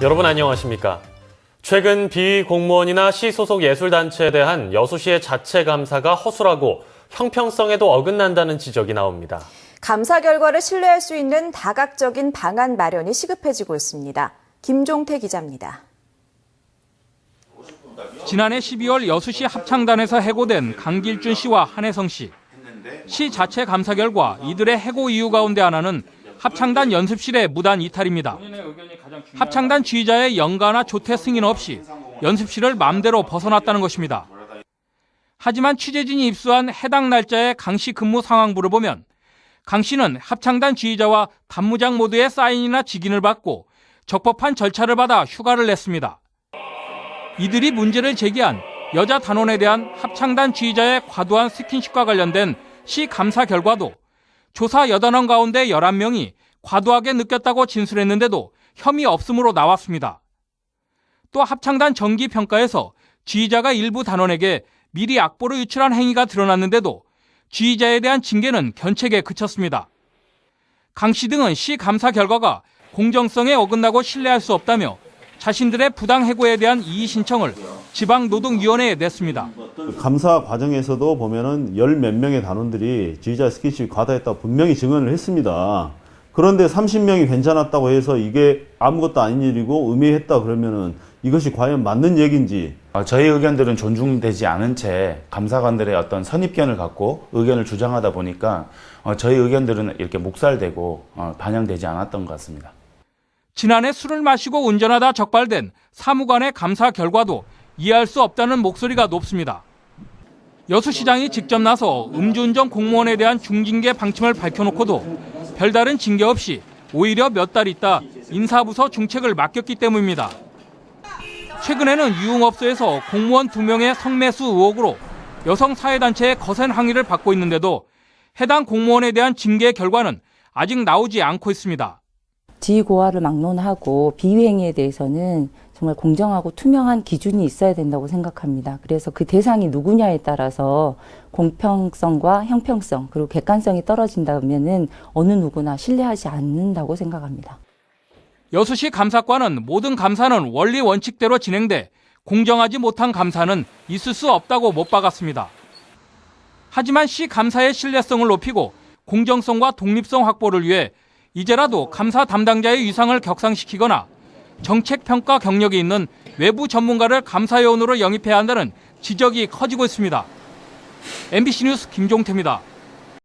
여러분 안녕하십니까? 최근 비위 공무원이나 시 소속 예술단체에 대한 여수시의 자체 감사가 허술하고 형평성에도 어긋난다는 지적이 나옵니다. 감사 결과를 신뢰할 수 있는 다각적인 방안 마련이 시급해지고 있습니다. 김종태 기자입니다. 지난해 12월 여수시 합창단에서 해고된 강길준 씨와 한혜성 씨. 시 자체 감사 결과 이들의 해고 이유 가운데 하나는 합창단 연습실의 무단 이탈입니다. 합창단 지휘자의 영가나 조퇴 승인 없이 연습실을 마음대로 벗어났다는 것입니다. 하지만 취재진이 입수한 해당 날짜의 강 씨 근무 상황부를 보면 강 씨는 합창단 지휘자와 단무장 모두의 사인이나 직인을 받고 적법한 절차를 받아 휴가를 냈습니다. 이들이 문제를 제기한 여자 단원에 대한 합창단 지휘자의 과도한 스킨십과 관련된 시 감사 결과도 조사 여단원 가운데 11명이 과도하게 느꼈다고 진술했는데도 혐의 없음으로 나왔습니다. 또 합창단 정기평가에서 지휘자가 일부 단원에게 미리 악보를 유출한 행위가 드러났는데도 지휘자에 대한 징계는 견책에 그쳤습니다. 강 씨 등은 시 감사 결과가 공정성에 어긋나고 신뢰할 수 없다며 자신들의 부당 해고에 대한 이의 신청을 지방노동위원회에 냈습니다. 감사 과정에서도 보면은 열 몇 명의 단원들이 지휘자 스킨십이 과다했다고 분명히 증언을 했습니다. 그런데 30명이 괜찮았다고 해서 이게 아무것도 아닌 일이고 음해했다 그러면은 이것이 과연 맞는 얘기인지. 저희 의견들은 존중되지 않은 채 감사관들의 어떤 선입견을 갖고 의견을 주장하다 보니까 저희 의견들은 이렇게 묵살되고 반영되지 않았던 것 같습니다. 지난해 술을 마시고 운전하다 적발된 사무관의 감사 결과도 이해할 수 없다는 목소리가 높습니다. 여수시장이 직접 나서 음주운전 공무원에 대한 중징계 방침을 밝혀놓고도 별다른 징계 없이 오히려 몇 달 있다 인사부서 중책을 맡겼기 때문입니다. 최근에는 유흥업소에서 공무원 2명의 성매수 의혹으로 여성사회단체의 거센 항의를 받고 있는데도 해당 공무원에 대한 징계 결과는 아직 나오지 않고 있습니다. 지휘고하를 막론하고 비위행위에 대해서는 정말 공정하고 투명한 기준이 있어야 된다고 생각합니다. 그래서 그 대상이 누구냐에 따라서 공평성과 형평성 그리고 객관성이 떨어진다면은 어느 누구나 신뢰하지 않는다고 생각합니다. 여수시 감사과는 모든 감사는 원리 원칙대로 진행돼 공정하지 못한 감사는 있을 수 없다고 못 박았습니다. 하지만 시 감사의 신뢰성을 높이고 공정성과 독립성 확보를 위해 이제라도 감사 담당자의 위상을 격상시키거나 정책평가 경력이 있는 외부 전문가를 감사요원으로 영입해야 한다는 지적이 커지고 있습니다. MBC 뉴스 김종태입니다.